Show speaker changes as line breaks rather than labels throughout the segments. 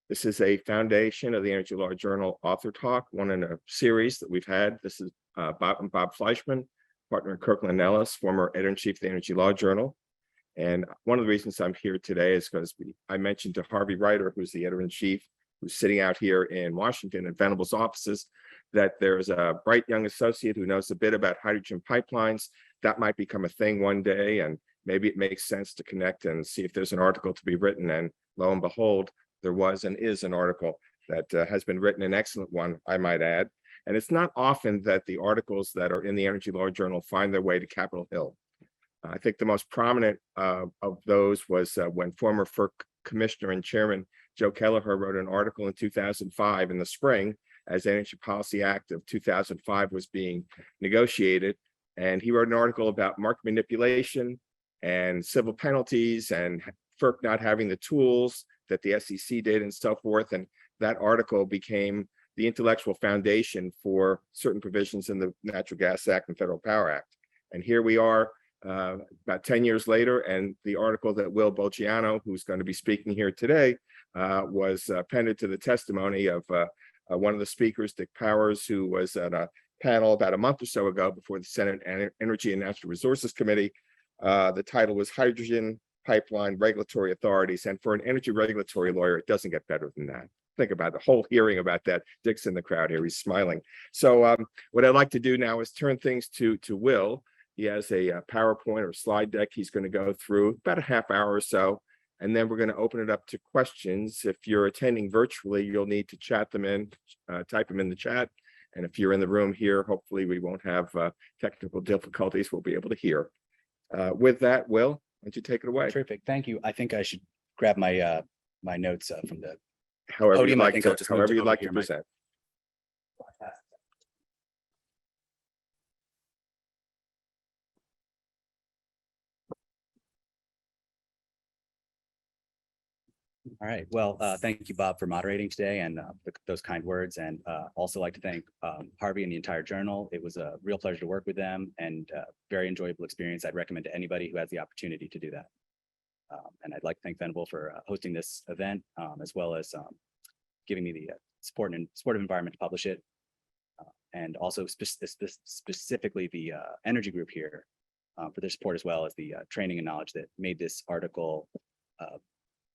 This is a foundation of the Energy Law Journal Author Talk, one in a series that we've had. This is Bob Fleischman, partner in Kirkland & Ellis, former editor-in-chief of the Energy Law Journal. And one of the reasons I'm here today is because I mentioned to Harvey Ryder, who's the editor-in-chief, who's sitting out here in Washington in Venable's offices, that there's a bright young associate who knows a bit about hydrogen pipelines. That might become a thing one day, and maybe it makes sense to connect and see if there's an article to be written. And lo and behold, there was and is an article that has been written, an excellent one, I might add. And it's not often that the articles that are in the Energy Law Journal find their way to Capitol Hill. I think the most prominent of those was when former FERC Commissioner and Chairman Joe Kelleher wrote an article in 2005 in the spring as the Energy Policy Act of 2005 was being negotiated. And he wrote an article about market manipulation and civil penalties and FERC not having the tools that the SEC did and so forth. And that article became the intellectual foundation for certain provisions in the Natural Gas Act and Federal Power Act. And here we are about 10 years later, and the article that Will Bolgiano, who's going to be speaking here today, was appended to the testimony of one of the speakers, Dick Powers, who was at a panel about a month or so ago before the Senate Energy and Natural Resources Committee. The title was Hydrogen Pipeline Regulatory Authorities. And for an energy regulatory lawyer, it doesn't get better than that. Think about the whole hearing about that. Dick's in the crowd here, he's smiling. So what I'd like to do now is turn things to Will. He has a PowerPoint or slide deck he's going to go through about a half hour or so, and then we're going to open it up to questions. If you're attending virtually, you'll need to chat them in, type them in the chat. And if you're in the room here, hopefully we won't have technical difficulties. We'll be able to hear. With that, Will, why don't you take it away?
Terrific, thank you. I think I should grab my my notes from the
however
podium.
You'd like to present.
All right. Well, thank you, Bob, for moderating today and those kind words. And also like to thank Harvey and the entire journal. It was a real pleasure to work with them and very enjoyable experience. I'd recommend to anybody who has the opportunity to do that. And I'd like to thank Venable for hosting this event, as well as giving me the supportive environment to publish it. And also specifically the energy group here for their support, as well as the training and knowledge that made this article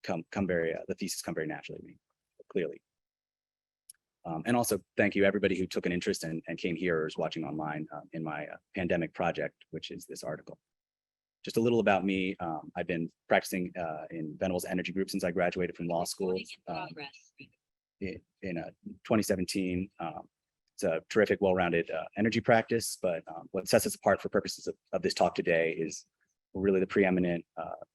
the thesis come very naturally to me, clearly. And also thank you everybody who took an interest and came here or is watching online in my pandemic project, which is this article. Just a little about me. I've been practicing in Venable's energy group since I graduated from law school in 2017. It's a terrific, well-rounded energy practice, but what sets us apart for purposes of this talk today is we're really the preeminent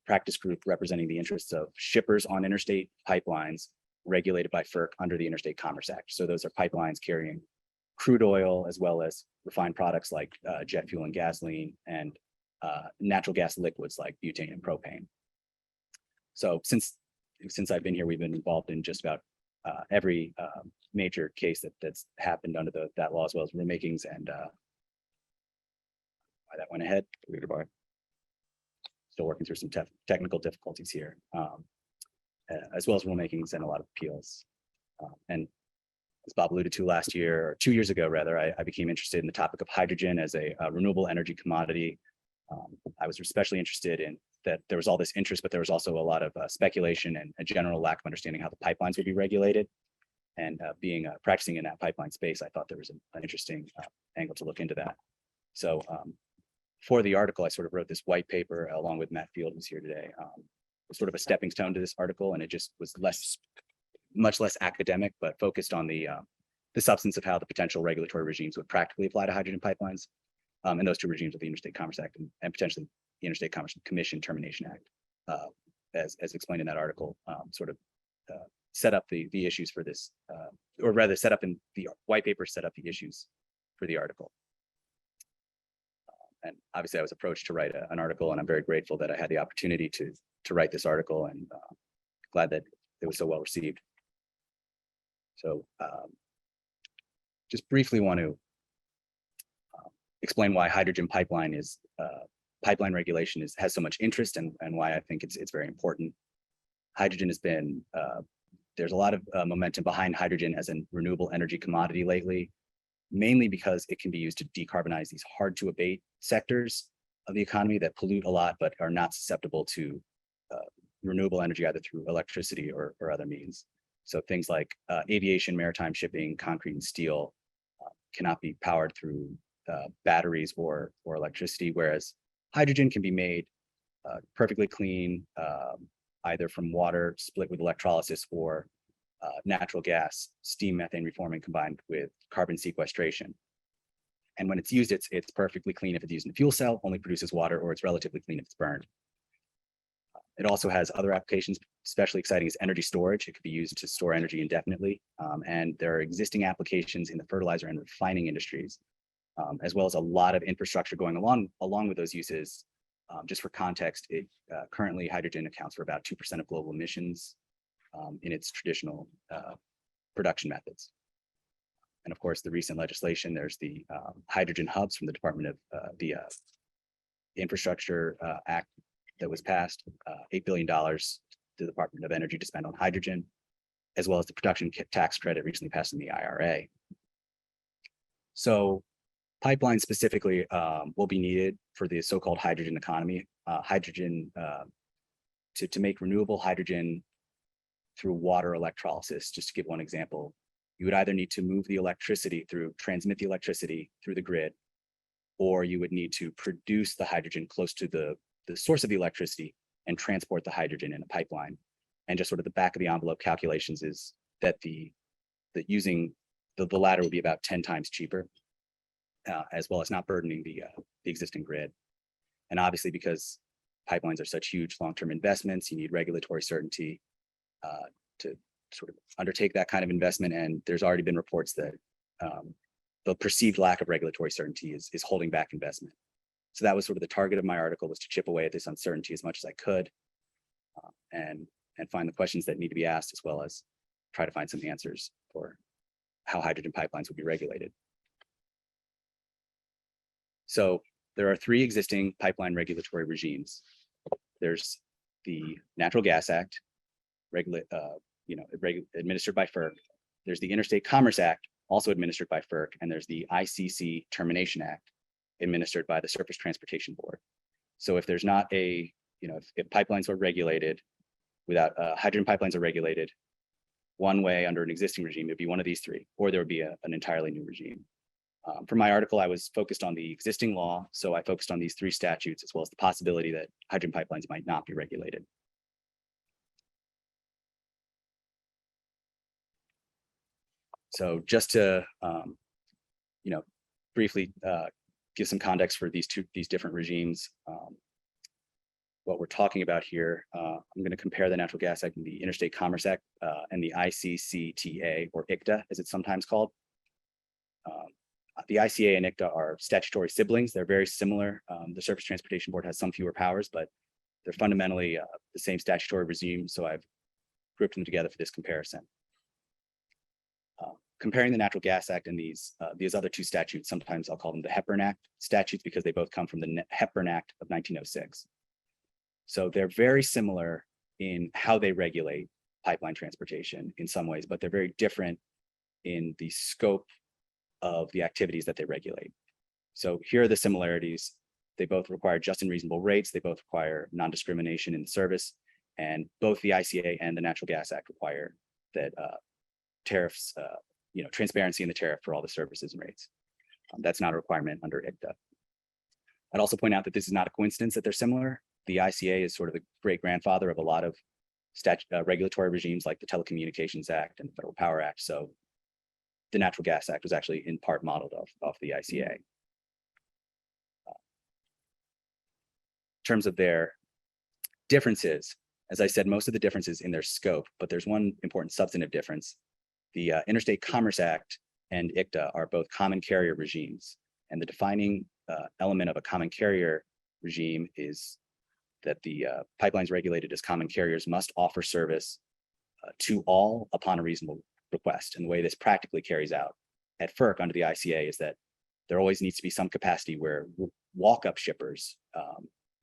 practice group representing the interests of shippers on interstate pipelines regulated by FERC under the Interstate Commerce Act. So those are pipelines carrying crude oil as well as refined products like jet fuel and gasoline, and natural gas liquids like butane and propane. So since I've been here, we've been involved in just about every major case that's happened under that law, as well as rulemakings, and why that went ahead. Goodbye. Still working through some technical difficulties here, as well as rulemakings and a lot of appeals. And as Bob alluded to last year, or 2 years ago rather, I became interested in the topic of hydrogen as a renewable energy commodity. I was especially interested in that there was all this interest, but there was also a lot of speculation and a general lack of understanding how the pipelines would be regulated. And practicing in that pipeline space, I thought there was an interesting angle to look into that. So for the article, I sort of wrote this white paper along with Matt Field, who's here today. Was sort of a stepping stone to this article, and it just was much less academic, but focused on the substance of how the potential regulatory regimes would practically apply to hydrogen pipelines. And those two regimes are the Interstate Commerce Act and potentially the Interstate Commerce Commission Termination Act, as explained in that article, set up the issues for this, or rather set up in the white paper, set up the issues for the article. And obviously I was approached to write an article, and I'm very grateful that I had the opportunity to write this article, and glad that it was so well received. So just briefly want to explain why hydrogen pipeline regulation has so much interest, and why I think it's very important. Hydrogen has been there's a lot of momentum behind hydrogen as a renewable energy commodity lately, mainly because it can be used to decarbonize these hard to abate sectors of the economy that pollute a lot, but are not susceptible to renewable energy either through electricity or other means. So things like aviation, maritime shipping, concrete and steel cannot be powered through batteries or electricity, whereas hydrogen can be made perfectly clean, either from water split with electrolysis or natural gas, steam methane reforming combined with carbon sequestration. And when it's used, it's perfectly clean if it's used in a fuel cell, only produces water, or it's relatively clean if it's burned. It also has other applications. Especially exciting is energy storage. It could be used to store energy indefinitely. And there are existing applications in the fertilizer and refining industries, as well as a lot of infrastructure going along with those uses. Just for context, currently hydrogen accounts for about 2% of global emissions in its traditional production methods. And of course, the recent legislation, there's the hydrogen hubs from the Department of the Infrastructure Act that was passed, $8 billion to the Department of Energy to spend on hydrogen, as well as the production tax credit recently passed in the IRA. So pipelines specifically will be needed for the so-called hydrogen economy. Hydrogen, to make renewable hydrogen through water electrolysis, just to give one example, you would either need to move the electricity transmit the electricity through the grid, or you would need to produce the hydrogen close to the source of the electricity and transport the hydrogen in a pipeline. And just sort of the back of the envelope calculations is that using the latter would be about 10 times cheaper, as well as not burdening the existing grid. And obviously, because pipelines are such huge long-term investments, you need regulatory certainty to sort of undertake that kind of investment. And there's already been reports that the perceived lack of regulatory certainty is holding back investment. So that was sort of the target of my article, was to chip away at this uncertainty as much as I could, and find the questions that need to be asked, as well as try to find some answers for how hydrogen pipelines would be regulated. So there are 3 existing pipeline regulatory regimes. There's the Natural Gas Act, administered by FERC. There's the Interstate Commerce Act, also administered by FERC, and there's the ICC Termination Act, administered by the Surface Transportation Board. So if there's not if pipelines are regulated without hydrogen pipelines are regulated one way under an existing regime, it'd be one of these 3, or there would be an entirely new regime. For my article, I was focused on the existing law, so I focused on these 3 statutes, as well as the possibility that hydrogen pipelines might not be regulated. So just to briefly give some context for these different regimes, what we're talking about here, I'm going to compare the Natural Gas Act and the Interstate Commerce Act and the ICCTA, or ICTA, as it's sometimes called. The ICA and ICTA are statutory siblings. They're very similar. The Surface Transportation Board has some fewer powers, but they're fundamentally the same statutory regime. So I've grouped them together for this comparison. Comparing the Natural Gas Act and these other 2 statutes, sometimes I'll call them the Hepburn Act statutes, because they both come from the Hepburn Act of 1906. So they're very similar in how they regulate pipeline transportation in some ways, but they're very different in the scope of the activities that they regulate. So here are the similarities. They both require just and reasonable rates. They both require non-discrimination in the service. And both the ICA and the Natural Gas Act require that tariffs, transparency in the tariff for all the services and rates. That's not a requirement under ICTA. I'd also point out that this is not a coincidence that they're similar. The ICA is sort of the great grandfather of a lot of regulatory regimes like the Telecommunications Act and the Federal Power Act. So the Natural Gas Act was actually in part modeled off the ICA. In terms of their differences, as I said, most of the differences in their scope, but there's one important substantive difference. The Interstate Commerce Act and ICTA are both common carrier regimes, and the defining element of a common carrier regime is that the pipelines regulated as common carriers must offer service to all upon a reasonable request. And the way this practically carries out at FERC under the ICA is that there always needs to be some capacity where walk-up shippers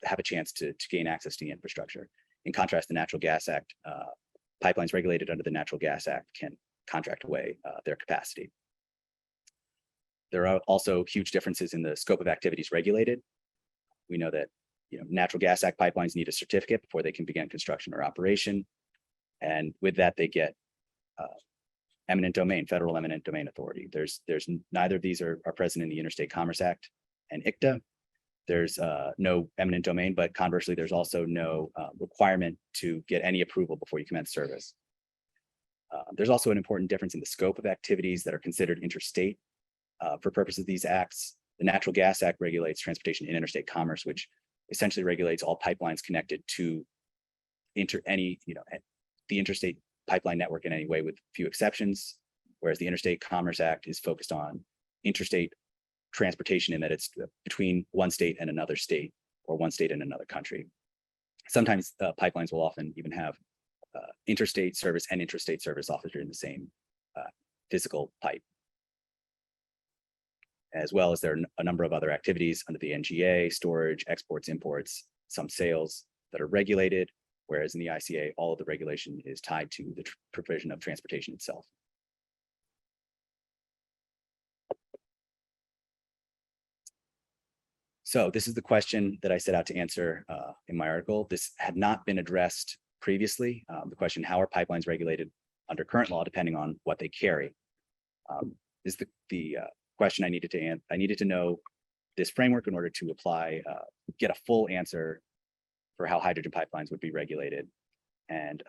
have a chance to gain access to the infrastructure. In contrast, the Natural Gas Act, pipelines regulated under the Natural Gas Act can contract away their capacity. There are also huge differences in the scope of activities regulated. We know that Natural Gas Act pipelines need a certificate before they can begin construction or operation. And with that, they get eminent domain, federal eminent domain authority. There's neither of these are present in the Interstate Commerce Act and ICTA. There's no eminent domain, but conversely, there's also no requirement to get any approval before you commence service. There's also an important difference in the scope of activities that are considered interstate. For purposes of these acts, the Natural Gas Act regulates transportation in interstate commerce, which essentially regulates all pipelines connected to the interstate pipeline network in any way, with few exceptions, whereas the Interstate Commerce Act is focused on interstate transportation in that it's between one state and another state, or one state and another country. Sometimes pipelines will often even have interstate service and intrastate service offered in the same physical pipe. As well as there are a number of other activities under the NGA, storage, exports, imports, some sales that are regulated, whereas in the ICA, all of the regulation is tied to the provision of transportation itself. So this is the question that I set out to answer in my article. This had not been addressed previously. The question, how are pipelines regulated under current law, depending on what they carry, is the question I needed to know this framework in order to apply, get a full answer for how hydrogen pipelines would be regulated. And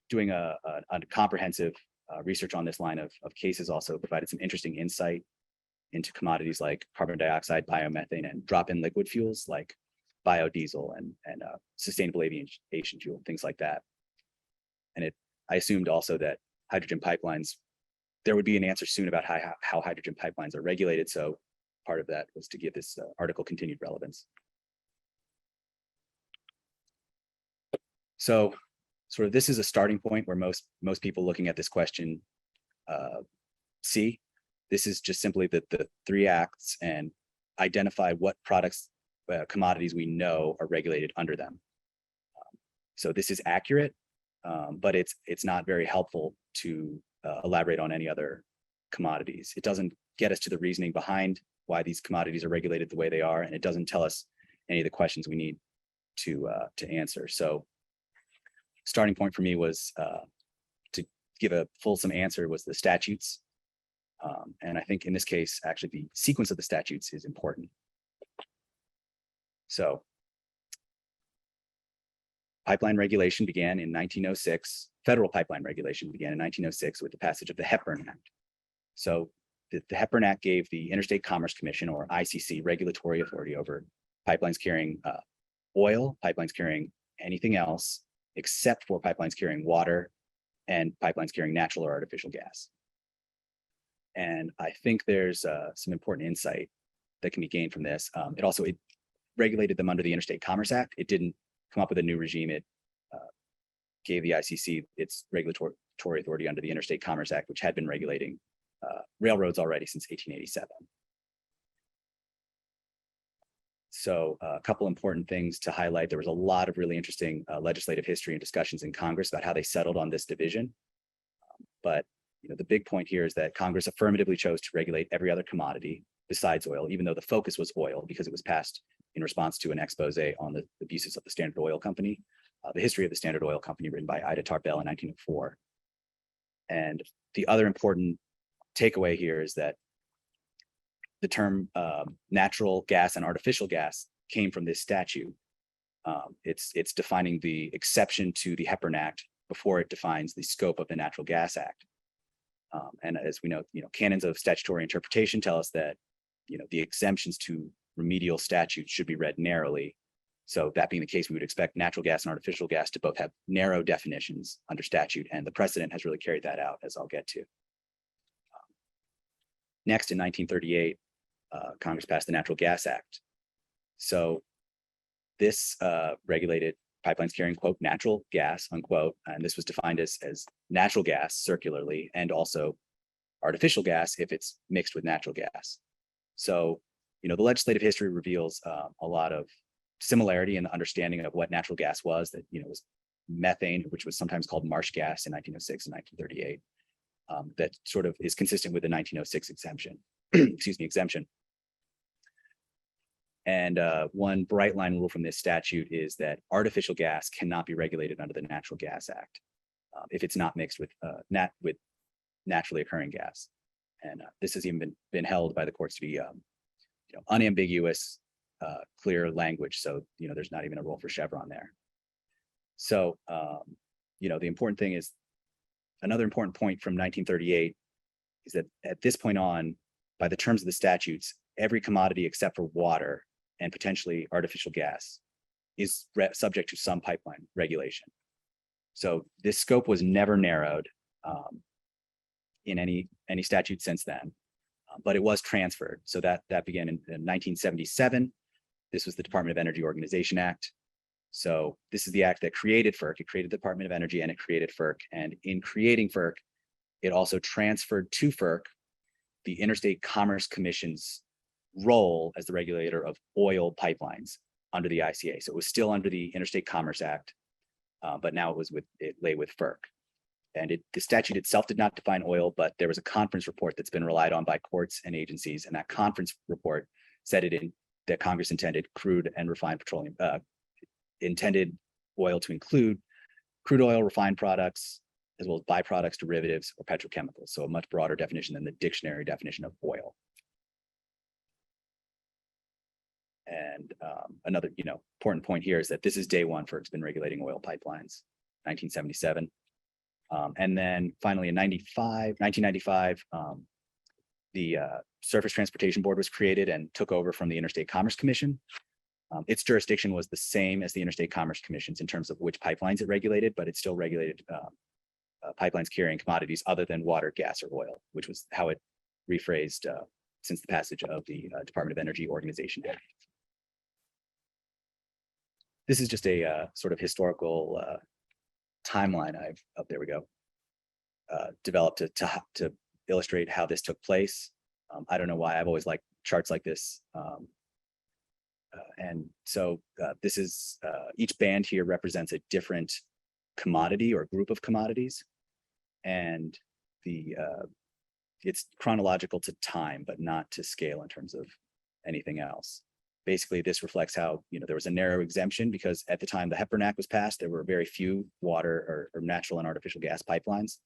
doing a comprehensive research on this line of cases also provided some interesting insight into commodities like carbon dioxide, biomethane, and drop-in liquid fuels like biodiesel and sustainable aviation fuel, things like that. And I assumed also that hydrogen pipelines, there would be an answer soon about how hydrogen pipelines are regulated. So part of that was to give this article continued relevance. So sort of this is a starting point where most people looking at this question see. This is just simply the three acts and identify what products, commodities we know are regulated under them. So this is accurate, but it's not very helpful to elaborate on any other commodities. It doesn't get us to the reasoning behind why these commodities are regulated the way they are, and it doesn't tell us any of the questions we need to answer. So starting point for me was to give a fulsome answer was the statutes. And I think in this case, actually the sequence of the statutes is important. So pipeline regulation began in 1906. Federal pipeline regulation began in 1906 with the passage of the Hepburn Act. So the Hepburn Act gave the Interstate Commerce Commission, or ICC, regulatory authority over pipelines carrying oil, pipelines carrying anything else, except for pipelines carrying water and pipelines carrying natural or artificial gas. And I think there's some important insight that can be gained from this. It regulated them under the Interstate Commerce Act. It didn't come up with a new regime. It gave the ICC its regulatory authority under the Interstate Commerce Act, which had been regulating railroads already since 1887. So a couple important things to highlight. There was a lot of really interesting legislative history and discussions in Congress about how they settled on this division. But the big point here is that Congress affirmatively chose to regulate every other commodity besides oil, even though the focus was oil, because it was passed in response to an expose on the abuses of the Standard Oil Company, the history of the Standard Oil Company, written by Ida Tarbell in 1904. And the other important takeaway here is that the term natural gas and artificial gas came from this statute. It's defining the exception to the Hepburn Act before it defines the scope of the Natural Gas Act. And as we know, canons of statutory interpretation tell us that, the exemptions to remedial statutes should be read narrowly. So that being the case, we would expect natural gas and artificial gas to both have narrow definitions under statute, and the precedent has really carried that out, as I'll get to. Next, in 1938, Congress passed the Natural Gas Act. So this regulated pipelines carrying, quote, natural gas, unquote, and this was defined as natural gas circularly, and also artificial gas if it's mixed with natural gas. So, the legislative history reveals a lot of similarity in the understanding of what natural gas was, that, was methane, which was sometimes called marsh gas in 1906 and 1938. That sort of is consistent with the 1906 exemption, excuse me, exemption. And one bright line rule from this statute is that artificial gas cannot be regulated under the Natural Gas Act if it's not mixed with naturally occurring gas. And this has even been held by the courts to be unambiguous, clear language. So there's not even a role for Chevron there. So the important thing is, another important point from 1938 is that at this point on, by the terms of the statutes, every commodity except for water and potentially artificial gas is subject to some pipeline regulation. So this scope was never narrowed in any statute since then, but it was transferred. So that began in 1977. This was the Department of Energy Organization Act. So this is the act that created FERC. It created the Department of Energy and it created FERC. And in creating FERC, it also transferred to FERC the Interstate Commerce Commission's role as the regulator of oil pipelines under the ICA. So it was still under the Interstate Commerce Act, but now it lay with FERC. And the statute itself did not define oil, but there was a conference report that's been relied on by courts and agencies. And that conference report said that Congress intended crude and refined petroleum, intended oil to include crude oil, refined products, as well as byproducts, derivatives, or petrochemicals. So a much broader definition than the dictionary definition of oil. And another, important point here is that this is day one FERC's been regulating oil pipelines, 1977. And then finally in 1995, the Surface Transportation Board was created and took over from the Interstate Commerce Commission. Its jurisdiction was the same as the Interstate Commerce Commission's in terms of which pipelines it regulated, but it still regulated pipelines carrying commodities other than water, gas, or oil, which was how it rephrased since the passage of the Department of Energy Organization Act. This is just a sort of historical timeline there we go, developed to illustrate how this took place. I don't know why I've always liked charts like this. And so this is, each band here represents a different commodity or group of commodities. And it's chronological to time, but not to scale in terms of anything else. Basically, this reflects how, there was a narrow exemption because at the time the Hepburn Act was passed, there were very few water or natural and artificial gas pipelines.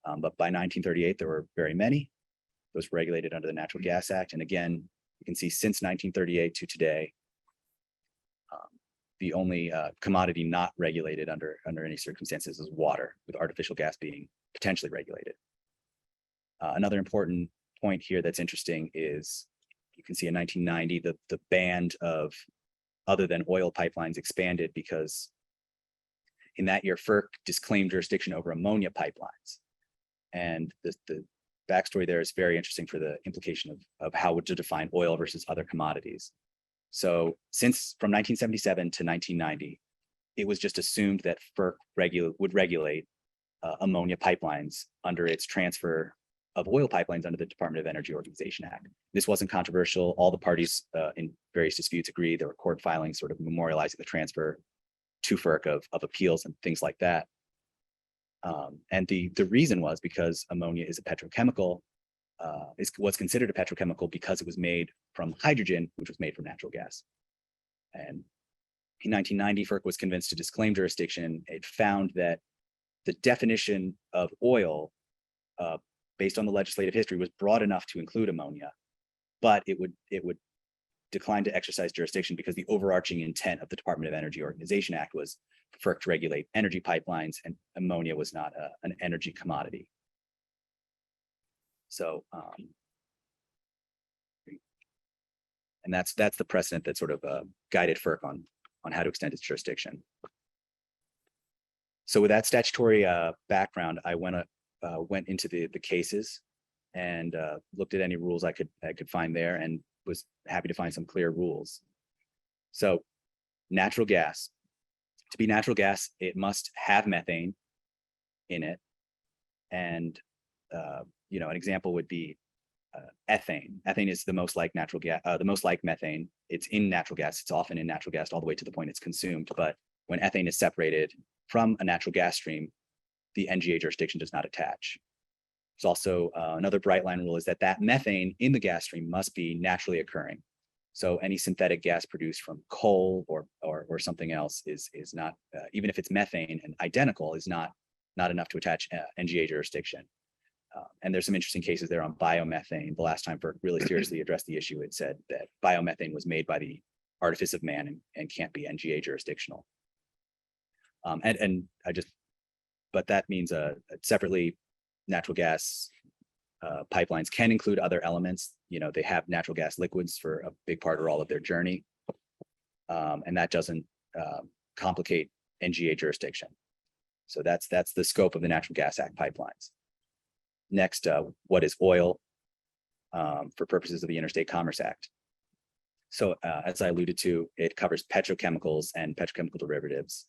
But by 1938, there were very many. Those were regulated under the Natural Gas Act. And again, you can see since 1938 to today, the only commodity not regulated under any circumstances is water, with artificial gas being potentially regulated. Another important point here that's interesting is you can see in 1990, the band of other than oil pipelines expanded because in that year, FERC disclaimed jurisdiction over ammonia pipelines. And the backstory there is very interesting for the implication of how to define oil versus other commodities. So from 1977 to 1990, it was just assumed that FERC would regulate ammonia pipelines under its transfer of oil pipelines under the Department of Energy Organization Act. This wasn't controversial. All the parties in various disputes agreed. There were court filings sort of memorializing the transfer to FERC of appeals and things like that. And the reason was because ammonia is a petrochemical, is what's considered a petrochemical because it was made from hydrogen, which was made from natural gas. And in 1990, FERC was convinced to disclaim jurisdiction. It found that the definition of oil, based on the legislative history, was broad enough to include ammonia, but it would decline to exercise jurisdiction because the overarching intent of the Department of Energy Organization Act was for FERC to regulate energy pipelines, and ammonia was not an energy commodity. So, and that's the precedent that sort of guided FERC on how to extend its jurisdiction. So with that statutory background, I went into the cases and looked at any rules I could find there, and was happy to find some clear rules. So natural gas. To be natural gas, it must have methane in it. And, an example would be ethane. Ethane is the most like natural gas, the most like methane. It's in natural gas. It's often in natural gas all the way to the point it's consumed. But when ethane is separated, from a natural gas stream, the NGA jurisdiction does not attach. There's also another bright line rule is that methane in the gas stream must be naturally occurring. So any synthetic gas produced from coal or something else is not, even if it's methane and identical, is not enough to attach NGA jurisdiction. And there's some interesting cases there on biomethane. The last time FERC really seriously addressed the issue, it said that biomethane was made by the artifice of man and can't be NGA jurisdictional. But that means separately, natural gas pipelines can include other elements. You know, they have natural gas liquids for a big part or all of their journey. And that doesn't complicate NGA jurisdiction. So that's the scope of the Natural Gas Act pipelines. Next, what is oil for purposes of the Interstate Commerce Act? So as I alluded to, it covers petrochemicals and petrochemical derivatives,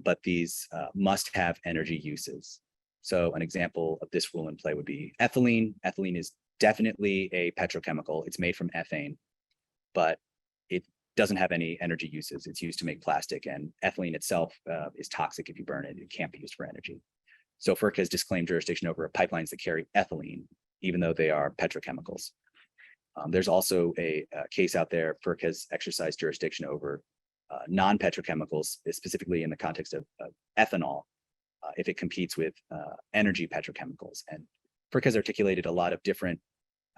but these must have energy uses. So an example of this rule in play would be ethylene. Ethylene is definitely a petrochemical. It's made from ethane, but it doesn't have any energy uses. It's used to make plastic, and ethylene itself is toxic if you burn it. It can't be used for energy. So FERC has disclaimed jurisdiction over pipelines that carry ethylene, even though they are petrochemicals. There's also a case out there. FERC has exercised jurisdiction over non-petrochemicals, specifically in the context of ethanol, if it competes with energy petrochemicals. And FERC has articulated a lot of different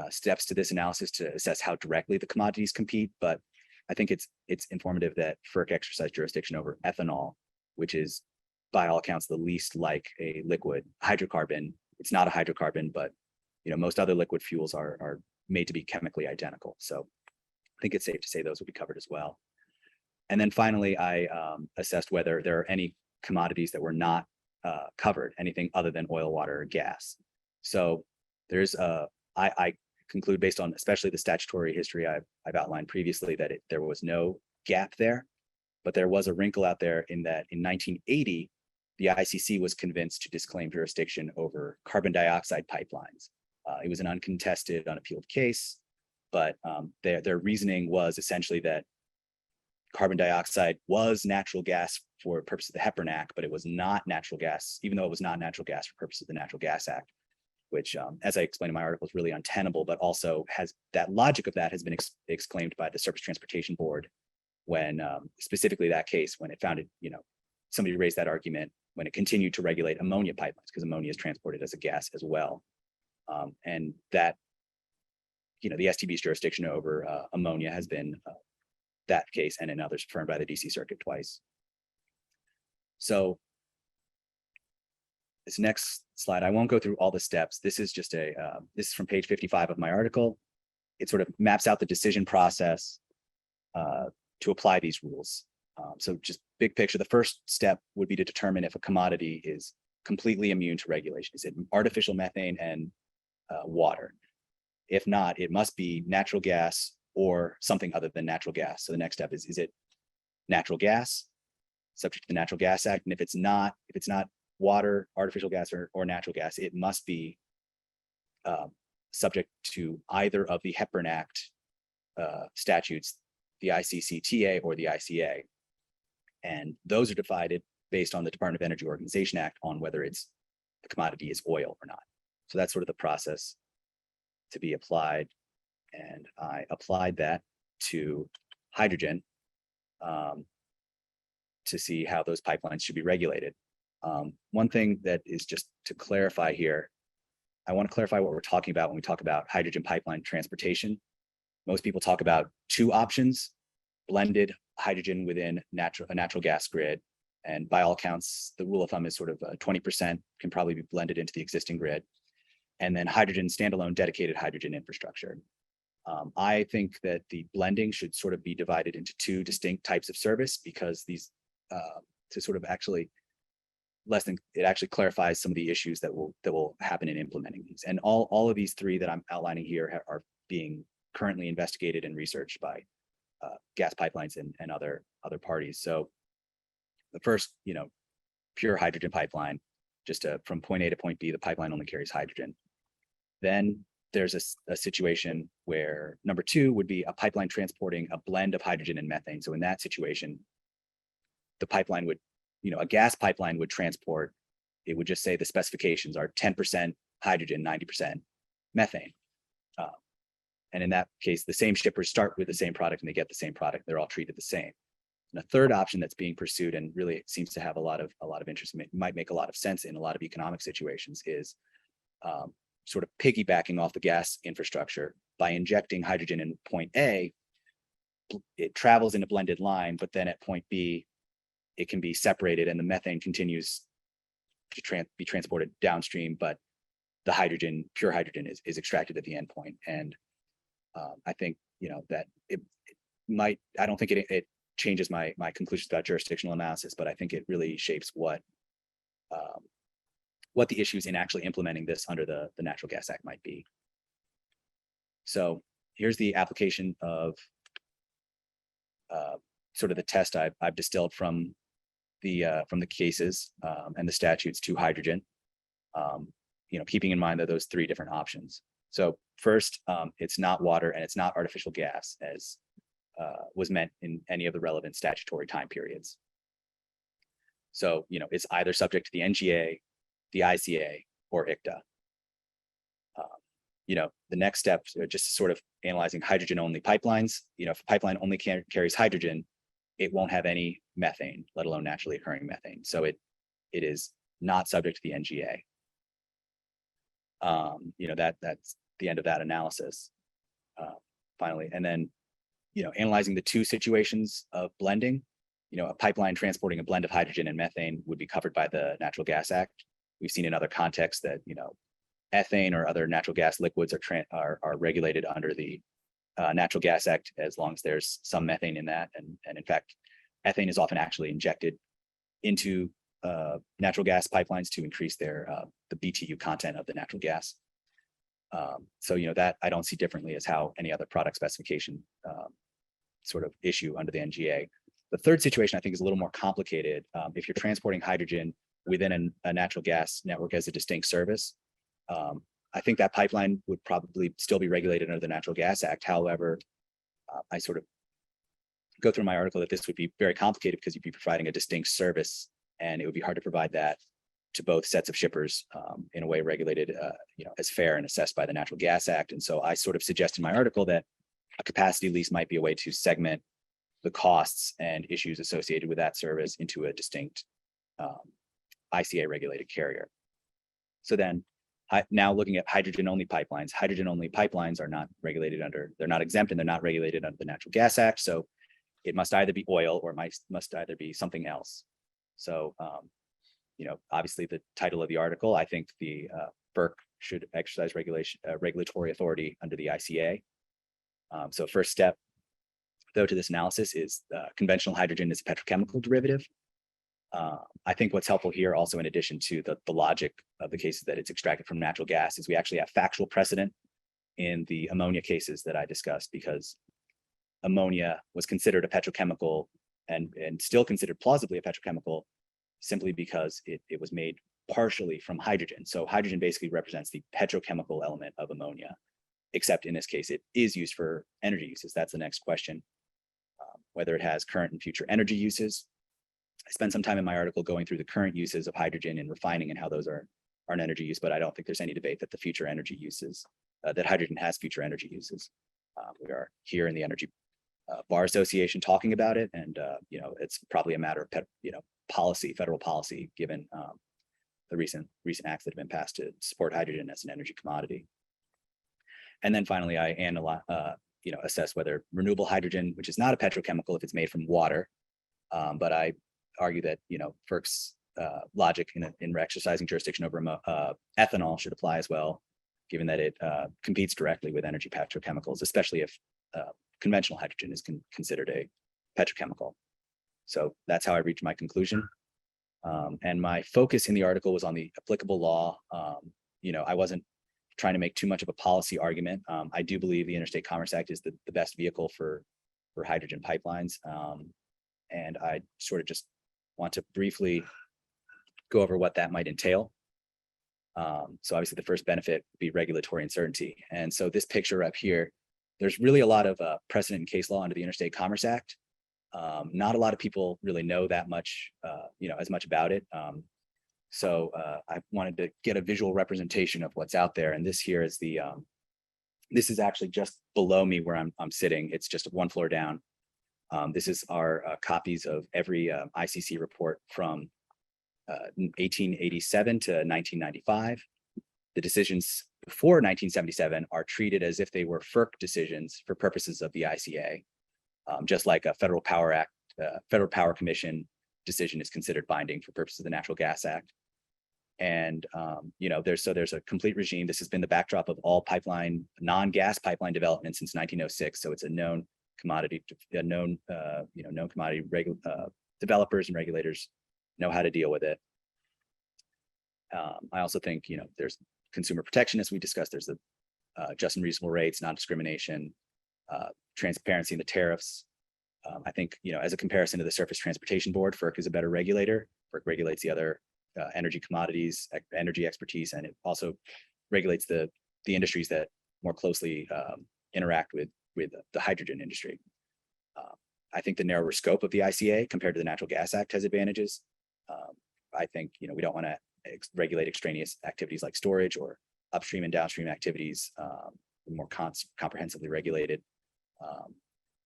steps to this analysis to assess how directly the commodities compete. But I think it's informative that FERC exercised jurisdiction over ethanol, which is by all accounts the least like a liquid hydrocarbon. It's not a hydrocarbon, but most other liquid fuels are made to be chemically identical. So I think it's safe to say those will be covered as well. And then finally, I assessed whether there are any commodities that were not covered, anything other than oil, water, or gas. So there's I conclude based on especially the statutory history I've outlined previously that there was no gap there, but there was a wrinkle out there in that in 1980, the ICC was convinced to disclaim jurisdiction over carbon dioxide pipelines. It was an uncontested, unappealed case, but their reasoning was essentially that carbon dioxide was natural gas for purposes of the Hepburn Act, but it was not natural gas, even though it was not natural gas for purposes of the Natural Gas Act, which, as I explained in my article, is really untenable, but also has that logic of that has been exclaimed by the Surface Transportation Board when specifically that case, when it found it, somebody raised that argument when it continued to regulate ammonia pipelines, because ammonia is transported as a gas as well. And that, the STB's jurisdiction over ammonia has been that case and in others affirmed by the DC Circuit twice. So this next slide, I won't go through all the steps. This is just this is from page 55 of my article. It sort of maps out the decision process to apply these rules. So just big picture, the first step would be to determine if a commodity is completely immune to regulation. Is it artificial methane and water? If not, it must be natural gas or something other than natural gas. So the next step is it natural gas, subject to the Natural Gas Act? And if it's not water, artificial gas, or natural gas, it must be subject to either of the Hepburn Act statutes, the ICCTA or the ICA. And those are divided based on the Department of Energy Organization Act on whether the commodity is oil or not. So that's sort of the process to be applied. And I applied that to hydrogen to see how those pipelines should be regulated. One thing that is just to clarify here, I want to clarify what we're talking about when we talk about hydrogen pipeline transportation. Most people talk about two options: blended hydrogen within a natural gas grid. And by all accounts, the rule of thumb is sort of 20% can probably be blended into the existing grid. And then hydrogen standalone dedicated hydrogen infrastructure. I think that the blending should sort of be divided into two distinct types of service, because these to sort of actually it actually clarifies some of the issues that will happen in implementing these. And all of these three that I'm outlining here are being currently investigated and researched by gas pipelines and other parties. So the first, pure hydrogen pipeline, just from point A to point B, the pipeline only carries hydrogen. Then there's a situation where number two would be a pipeline transporting a blend of hydrogen and methane. So in that situation, the pipeline would, a gas pipeline would transport, it would just say the specifications are 10% hydrogen, 90% methane. And in that case, the same shippers start with the same product and they get the same product. They're all treated the same. And a third option that's being pursued and really seems to have a lot of interest, might make a lot of sense in a lot of economic situations, is sort of piggybacking off the gas infrastructure by injecting hydrogen in point A. It travels in a blended line, but then at point B, it can be separated and the methane continues to be transported downstream, but the hydrogen, pure hydrogen, is extracted at the end point. And I think, that it might, I don't think it changes my conclusions about jurisdictional analysis, but I think it really shapes what the issues in actually implementing this under the Natural Gas Act might be. So here's the application of sort of the test I've distilled from the cases and the statutes to hydrogen, keeping in mind that those three different options. So first, it's not water and it's not artificial gas, as was meant in any of the relevant statutory time periods. So, it's either subject to the NGA, the ICA, or ICTA. The next steps are just sort of analyzing hydrogen-only pipelines. If a pipeline only carries hydrogen, it won't have any methane, let alone naturally occurring methane. So it is not subject to the NGA. That's the end of that analysis. Finally, and then, analyzing the two situations of blending. A pipeline transporting a blend of hydrogen and methane would be covered by the Natural Gas Act. We've seen in other contexts that, ethane or other natural gas liquids are regulated under the Natural Gas Act, as long as there's some methane in that. And in fact, ethane is often actually injected into natural gas pipelines to increase the BTU content of the natural gas. So that I don't see differently as how any other product specification sort of issue under the NGA. The third situation I think is a little more complicated. If you're transporting hydrogen within a natural gas network as a distinct service, I think that pipeline would probably still be regulated under the Natural Gas Act. However, I sort of go through my article that this would be very complicated because you'd be providing a distinct service, and it would be hard to provide that to both sets of shippers in a way regulated, as fair and assessed by the Natural Gas Act. And so I sort of suggest in my article that a capacity lease might be a way to segment the costs and issues associated with that service into a distinct ICA regulated carrier. So then now looking at hydrogen-only pipelines are not regulated they're not exempt and they're not regulated under the Natural Gas Act. So it must either be oil or must either be something else. So, obviously the title of the article, I think the FERC should exercise regulatory authority under the ICA. So first step, though, to this analysis is conventional hydrogen is a petrochemical derivative. I think what's helpful here also, in addition to the logic of the cases that it's extracted from natural gas, is we actually have factual precedent in the ammonia cases that I discussed, because ammonia was considered a petrochemical and still considered plausibly a petrochemical simply because it was made partially from hydrogen. So hydrogen basically represents the petrochemical element of ammonia, except in this case, it is used for energy uses. That's the next question, whether it has current and future energy uses. I spent some time in my article going through the current uses of hydrogen and refining and how those are an energy use, but I don't think there's any debate that the future energy uses, that hydrogen has future energy uses. We are here in the Energy Bar Association talking about it, and it's probably a matter of policy, federal policy, given the recent acts that have been passed to support hydrogen as an energy commodity. And then finally, I assess whether renewable hydrogen, which is not a petrochemical if it's made from water, but I argue that FERC's logic in exercising jurisdiction over ethanol should apply as well, given that it competes directly with energy petrochemicals, especially if conventional hydrogen is considered a petrochemical. So that's how I reached my conclusion. And my focus in the article was on the applicable law. I wasn't trying to make too much of a policy argument. I do believe the Interstate Commerce Act is the best vehicle for hydrogen pipelines. And I sort of just want to briefly go over what that might entail. So obviously the first benefit would be regulatory uncertainty. And so this picture up here, there's really a lot of precedent in case law under the Interstate Commerce Act Not a lot of people really know that much, as much about it. So I wanted to get a visual representation of what's out there. And this here is this is actually just below me where I'm sitting. It's just one floor down. This is our copies of every ICC report from 1887 to 1995. The decisions before 1977 are treated as if they were FERC decisions for purposes of the ICA, just like a Federal Power Commission decision is considered binding for purposes of the Natural Gas Act. And there's a complete regime. This has been the backdrop of all non-gas pipeline development since 1906. So it's a known commodity, known commodity. Developers and regulators know how to deal with it. I also think there's consumer protection, as we discussed. There's the just and reasonable rates, non-discrimination, transparency in the tariffs. I think as a comparison to the Surface Transportation Board, FERC is a better regulator. FERC regulates the other energy commodities, energy expertise, and it also regulates the industries that more closely interact with the hydrogen industry. I think the narrower scope of the ICA compared to the Natural Gas Act has advantages. I think we don't want to regulate extraneous activities like storage, or upstream and downstream activities more comprehensively regulated.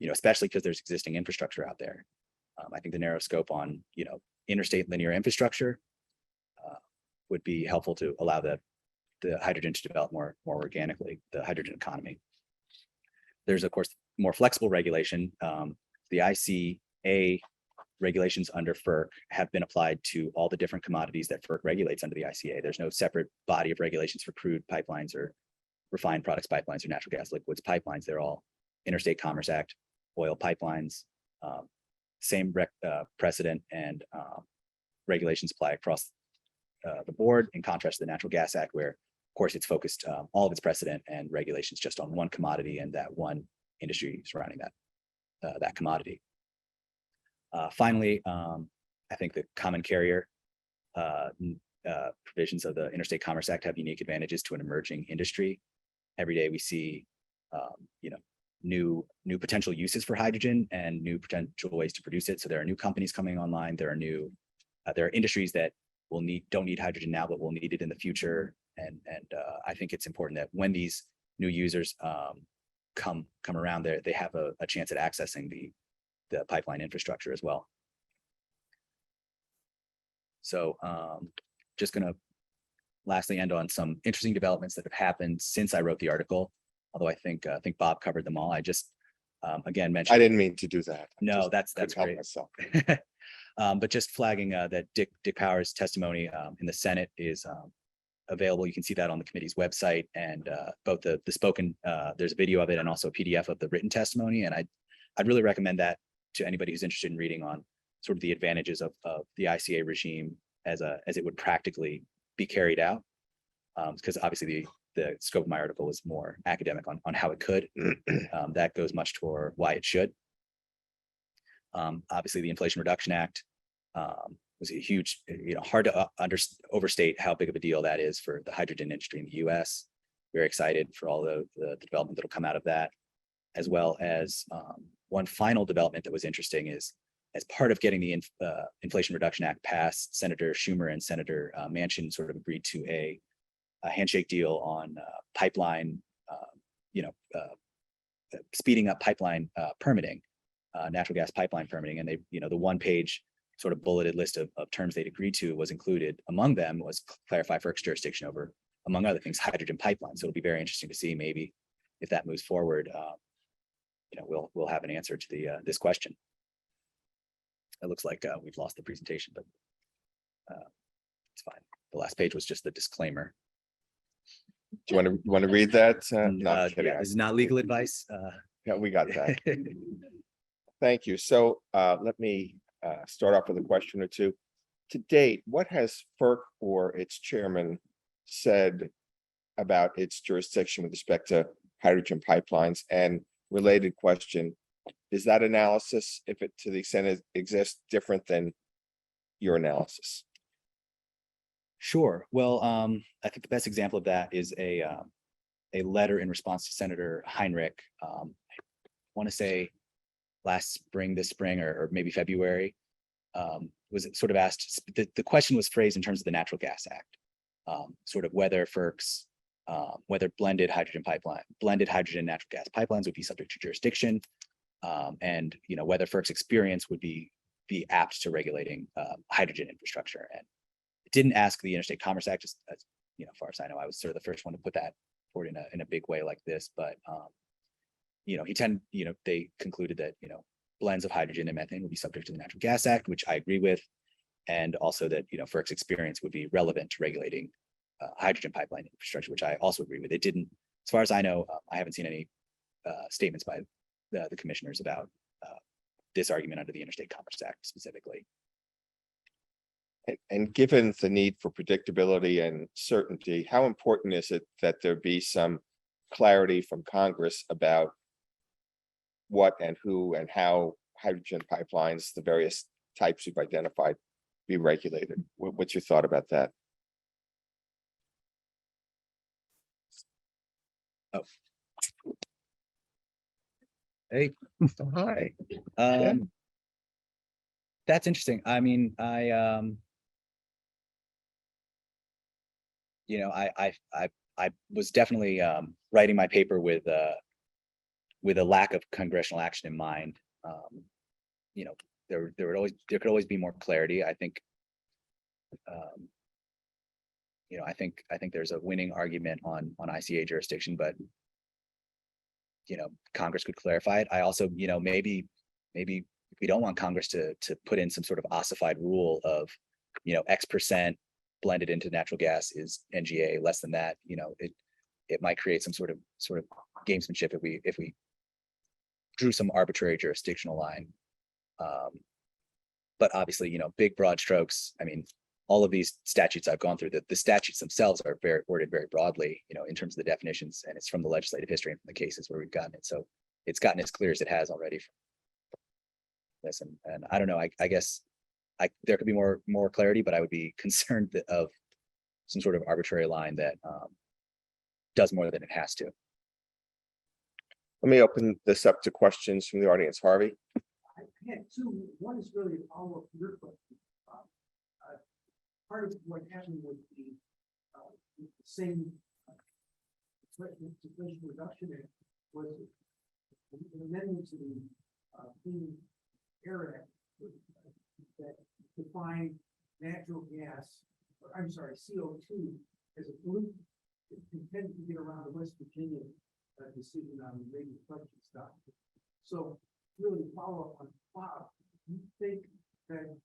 Especially because there's existing infrastructure out there. I think the narrow scope on interstate linear infrastructure would be helpful to allow the hydrogen to develop more organically, the hydrogen economy. There's of course more flexible regulation. The ICA regulations under FERC have been applied to all the different commodities that FERC regulates under the ICA. There's no separate body of regulations for crude pipelines or refined products pipelines or natural gas liquids pipelines. They're all Interstate Commerce Act, oil pipelines, same precedent and regulations apply across the board, in contrast to the Natural Gas Act, where of course it's focused all of its precedent and regulations just on one commodity and that one industry surrounding that commodity. Finally, I think the common carrier provisions of the Interstate Commerce Act have unique advantages to an emerging industry. Every day we see new potential uses for hydrogen and new potential ways to produce it. So there are new companies coming online. There are industries that don't need hydrogen now, but will need it in the future. And I think it's important that when these new users come around, they have a chance at accessing the pipeline infrastructure as well. So just going to lastly end on some interesting developments that have happened since I wrote the article. Although I think Bob covered them all. I just again mentioned.
I didn't mean to do that.
No, that's great. But just flagging that Dick Powers' testimony in the Senate is available. You can see that on the committee's website, and both the spoken, there's a video of it and also a PDF of the written testimony. And I'd really recommend that to anybody who's interested in reading on sort of the advantages of the ICA regime as it would practically be carried out. Because obviously the scope of my article was more academic on how it could. That goes much toward why it should. Obviously, the Inflation Reduction Act was a huge, hard to overstate how big of a deal that is for the hydrogen industry in the U.S. Very excited for all the development that will come out of that, as well as one final development that was interesting is, as part of getting the Inflation Reduction Act passed, Senator Schumer and Senator Manchin sort of agreed to a handshake deal on pipeline, speeding up pipeline permitting, natural gas pipeline permitting. And they, the one-page sort of bulleted list of terms they'd agreed to was included. Among them was clarify FERC's jurisdiction over, among other things, hydrogen pipelines. So it'll be very interesting to see maybe if that moves forward, we'll have an answer to this question. It looks like we've lost the presentation, but it's fine. The last page was just the disclaimer.
Do you want to read that? No,
Yeah, this is not legal advice.
yeah, we got that. Thank you. So let me start off with a question or two. To date, what has FERC or its chairman said about its jurisdiction with respect to hydrogen pipelines? And related question, is that analysis, if it to the extent it exists, different than your analysis?
Sure. Well, I think the best example of that is a letter in response to Senator Heinrich. I want to say this spring or maybe February, was sort of asked, the question was phrased in terms of the Natural Gas Act, sort of whether FERC's, whether blended hydrogen natural gas pipelines would be subject to jurisdiction, and whether FERC's experience would be apt to regulating hydrogen infrastructure. And it didn't ask the Interstate Commerce Act, as far as I know. I was sort of the first one to put that forward in a big way like this, but they concluded that blends of hydrogen and methane would be subject to the Natural Gas Act, which I agree with, and also that FERC's experience would be relevant to regulating hydrogen pipeline infrastructure, which I also agree with. It didn't, as far as I know, I haven't seen any statements by the commissioners about this argument under the Interstate Commerce Act specifically.
And given the need for predictability and certainty, how important is it that there be some clarity from Congress about what and who and how hydrogen pipelines, the various types you've identified, be regulated? What's your thought about that?
Oh. Hey.
Hi.
That's interesting. I mean, I was definitely writing my paper with a lack of congressional action in mind. There could always be more clarity. I think I think there's a winning argument on ICA jurisdiction, but Congress could clarify it. I also, maybe we don't want Congress to put in some sort of ossified rule of, X% blended into natural gas is NGA, less than that. It might create some sort of gamesmanship if we drew some arbitrary jurisdictional line. But obviously, big broad strokes. I mean, all of these statutes I've gone through, the statutes themselves are worded very broadly, in terms of the definitions, and it's from the legislative history and from the cases where we've gotten it. So it's gotten as clear as it has already. This and I don't know. I guess there could be more clarity, but I would be concerned of some sort of arbitrary line that does more than it has to.
Let me open this up to questions from the audience. Harvey?
I had two. One is really a follow-up to your question. Part of what happened with the same Inflation Reduction Act was an amendment to the Clean Air Act that defined natural gas, CO2 as a pollutant intended to get around the West Virginia decision on the rate of collection stock. So really follow up on Bob, do you think that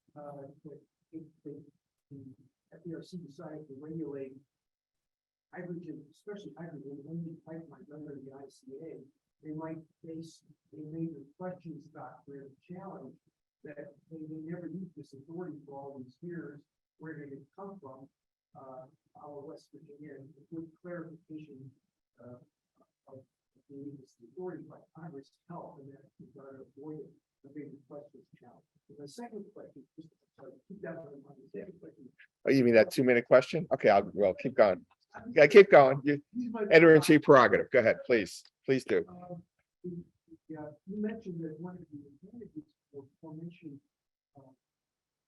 if the FERC decided to regulate hydrogen, especially hydrogen, only pipelines under the ICA, they might face a major collection stock where the challenge that they never used this authority for all these years, where did it come from? Our West Virginia, with clarification of the authority by Congress to help, and that we got to avoid a big question challenge. And the second question, just keep that in mind. The second question.
Oh, you mean that 2-minute question? Okay, well, keep going. Yeah, keep going. Editor-in-chief prerogative. Go ahead, please. Please do.
You mentioned that one of the advantages for formation of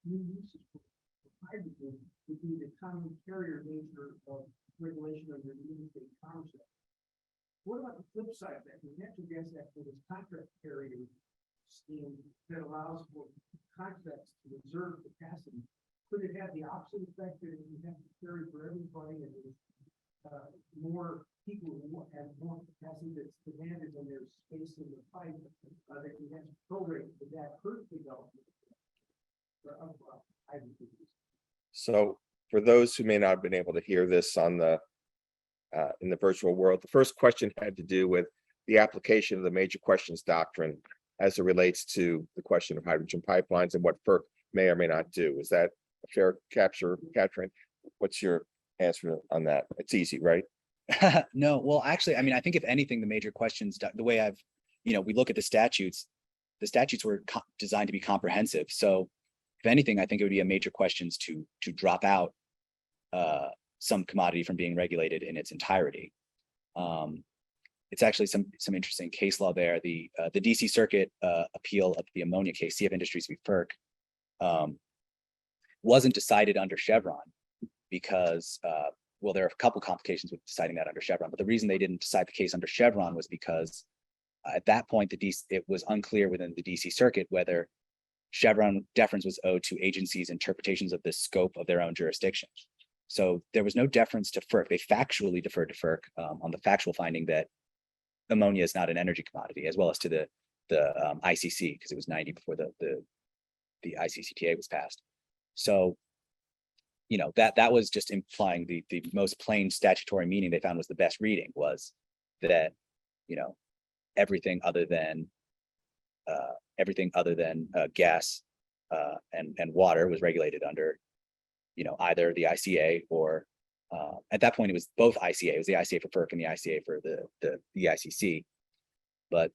new uses for hydrogen would be the common carrier nature of regulation under the Interstate Commerce Act. What about the flip side of that? The Natural Gas Act with its contract carrier scheme that allows for contracts to reserve capacity. Could it have the opposite effect that you have to carry for everybody, and there's more people who have more capacity that's demanded when there's space in the pipe that you have to prorate? Would that hurt development of hydrogen?
So for those who may not have been able to hear this on the in the virtual world, the first question had to do with the application of the major questions doctrine as it relates to the question of hydrogen pipelines and what FERC may or may not do. Is that a fair capturing? What's your answer on that? It's easy, right?
No, well, actually, I mean, I think if anything, the major questions, the way I've, we look at the statutes were designed to be comprehensive. So if anything, I think it would be a major questions to drop out some commodity from being regulated in its entirety. it's actually some interesting case law there. The DC Circuit appeal of the ammonia case, Sea of Industries v. FERC, wasn't decided under Chevron because, well, there are a couple complications with deciding that under Chevron, but the reason they didn't decide the case under Chevron was because at that point, it was unclear within the DC Circuit whether Chevron deference was owed to agencies' interpretations of the scope of their own jurisdiction. So there was no deference to FERC. They factually deferred to FERC on the factual finding that ammonia is not an energy commodity, as well as to the ICC, because it was 90 before the ICCTA was passed. So, you know, that was just implying the most plain statutory meaning they found was the best reading, was that, you know, everything other than gas and water was regulated under, you know, either the ICA or at that point it was both ICA. It was the ICA for FERC and the ICA for the ICC. But,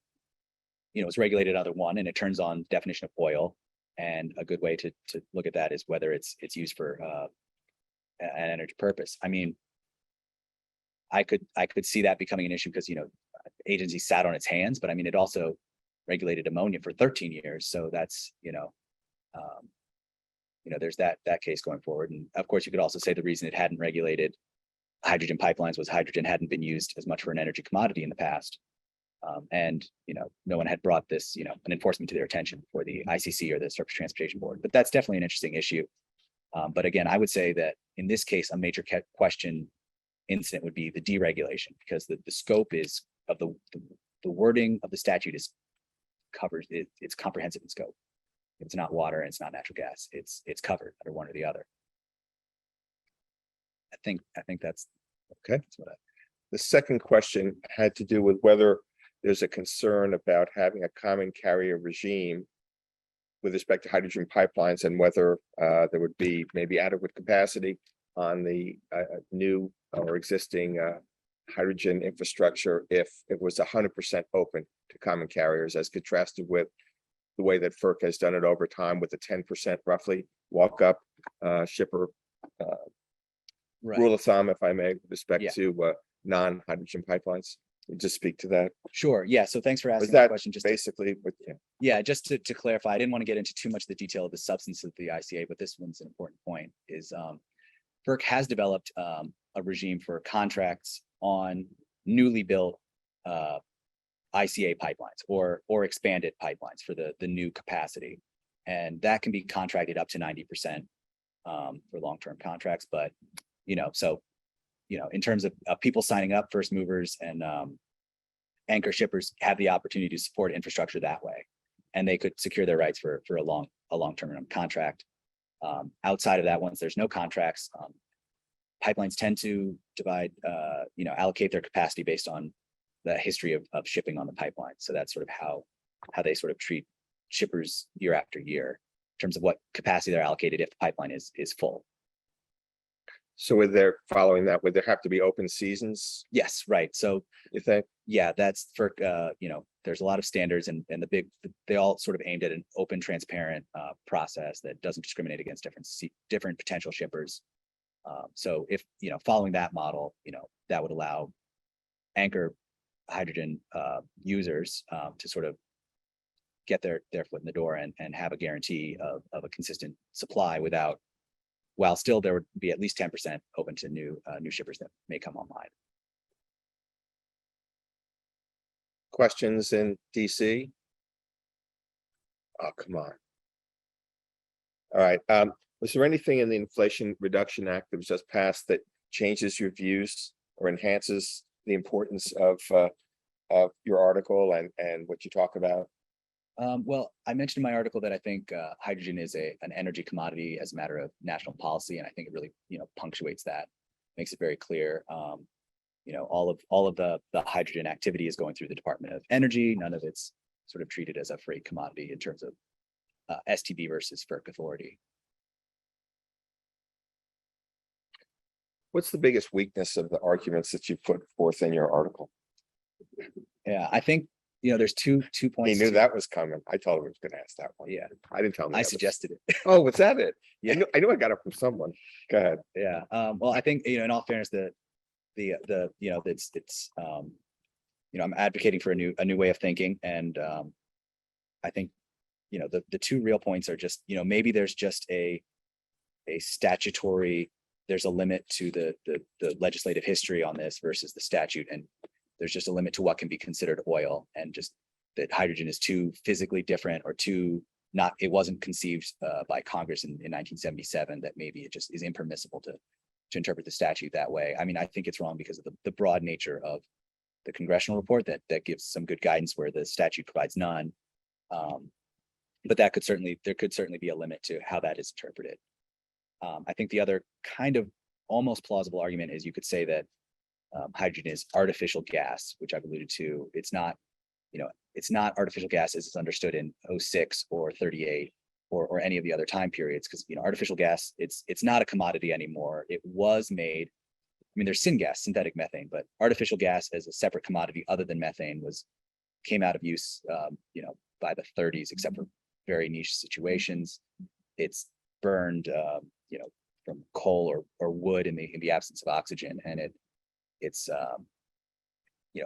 you know, it's regulated under one, and it turns on definition of oil. And a good way to look at that is whether it's used for an energy purpose. I mean, I could see that becoming an issue because, you know, agency sat on its hands, but I mean, it also regulated ammonia for 13 years. So that's, you know, there's that case going forward. And of course, you could also say the reason it hadn't regulated hydrogen pipelines was hydrogen hadn't been used as much for an energy commodity in the past. And, you know, no one had brought this, you know, an enforcement to their attention for the ICC or the Surface Transportation Board. But that's definitely an interesting issue. But again, I would say that in this case, a major question incident would be the deregulation, because the scope is of the wording of the statute is covers it, it's comprehensive in scope. It's not water and it's not natural gas. It's covered under one or the other. I think that's
Okay.
that's what
The second question had to do with whether there's a concern about having a common carrier regime with respect to hydrogen pipelines, and whether there would be maybe adequate capacity on the new or existing hydrogen infrastructure if it was 100% open to common carriers, as contrasted with the way that FERC has done it over time with the 10% roughly walk up shipper rule of thumb, if I may, with respect
Yeah.
to non-hydrogen pipelines. Just speak to that.
Sure. Yeah. So thanks for
Was
asking that
that
question. Just
basically what? Yeah.
Yeah, just to clarify, I didn't want to get into too much of the detail of the substance of the ICA, but this one's an important point, is FERC has developed a regime for contracts on newly built ICA pipelines or expanded pipelines for the new capacity. And that can be contracted up to 90% for long-term contracts. But, you know, so, you know, in terms of people signing up, first movers and anchor shippers have the opportunity to support infrastructure that way. And they could secure their rights for a long-term contract. Outside of that, once there's no contracts, pipelines tend to divide, allocate their capacity based on the history of shipping on the pipeline. So that's sort of how they sort of treat shippers year after year in terms of what capacity they're allocated if the pipeline is full.
So with their following that, would there have to be open seasons,
Yes, right. So
you think?
yeah, that's for there's a lot of standards and they all sort of aimed at an open, transparent process that doesn't discriminate against different potential shippers. So if, following that model, that would allow anchor hydrogen users to sort of get their foot in the door and have a guarantee of a consistent supply while still there would be at least 10% open to new shippers that may come online.
Questions in DC? Oh, come on. All right. Was there anything in the Inflation Reduction Act that was just passed that changes your views or enhances the importance of your article and what you talk about?
Well, I mentioned in my article that I think hydrogen is an energy commodity as a matter of national policy, and I think it really, punctuates that, makes it very clear. All of the hydrogen activity is going through the Department of Energy. None of it's sort of treated as a free commodity in terms of STB versus FERC authority.
What's the biggest weakness of the arguments that you put forth in your article?
Yeah, I think there's two
He
points.
knew that was coming. I told him he was going to ask that one.
Yeah,
I didn't tell him.
I suggested it.
Oh, was that it?
Yeah.
I knew I got it from someone. Go ahead.
Yeah. Well, I think in all fairness, I'm advocating for a new way of thinking, and I think, the two real points are just, maybe there's just a statutory, there's a limit to the legislative history on this versus the statute, and there's just a limit to what can be considered oil, and just that hydrogen is too physically different or too not, it wasn't conceived by Congress in 1977, that maybe it just is impermissible to interpret the statute that way. I mean, I think it's wrong because of the broad nature of the congressional report that gives some good guidance where the statute provides none. But there could certainly be a limit to how that is interpreted. I think the other kind of almost plausible argument is you could say that hydrogen is artificial gas, which I've alluded to. It's not artificial gas as it's understood in 06 or 38 or any of the other time periods, because artificial gas, it's not a commodity anymore. It was made, there's syngas, synthetic methane, but artificial gas as a separate commodity other than methane came out of use by the 30s, except for very niche situations. It's burned from coal or wood in the absence of oxygen, and it's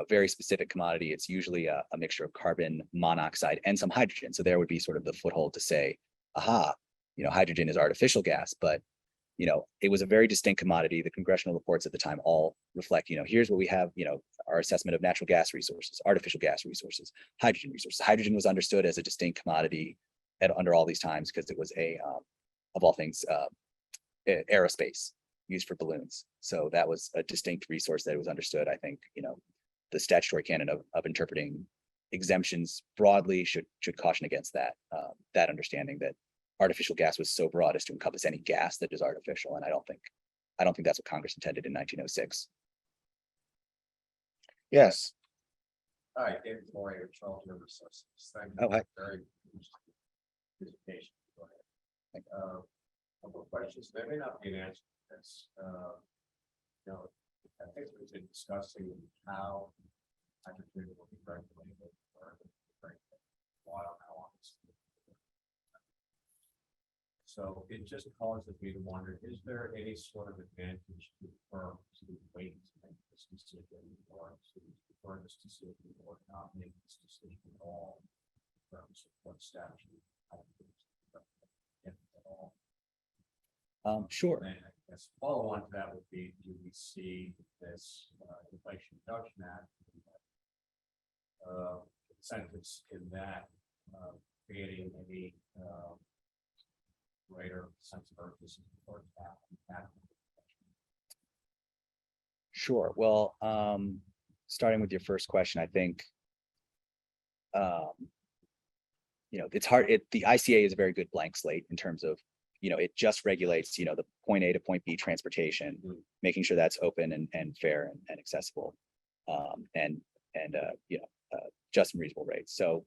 very specific commodity. It's usually a mixture of carbon monoxide and some hydrogen. So there would be sort of the foothold to say, aha, hydrogen is artificial gas, but it was a very distinct commodity. The congressional reports at the time all reflect, here's what we have, our assessment of natural gas resources, artificial gas resources, hydrogen resources. Hydrogen was understood as a distinct commodity under all these times because it was of all things, aerospace used for balloons. So that was a distinct resource that was understood. I think, the statutory canon of interpreting exemptions broadly should caution against that understanding that artificial gas was so broad as to encompass any gas that is artificial. And I don't think that's what Congress intended in 1906.
Yes.
Hi, David Moyer, Charles River Sources. Thank you.
Oh, hi.
Very interesting presentation. Go ahead. Couple of questions. There may not be an answer to this. I think we've been discussing how hydrogen will be regulated for a while now. So it just causes me to wonder, is there any sort of advantage to FERC to wait to make this decision, or to defer this decision, or not make this decision at all in terms of what statute at all?
Sure.
And I guess follow on to that would be, do we see this Inflation Reduction Act incentives in that creating any greater sense of urgency for that?
Sure. Well, starting with your first question, I think, it's hard. The ICA is a very good blank slate in terms of, it just regulates, the point A to point B transportation, making sure that's open and fair and accessible, and just and reasonable rates. So,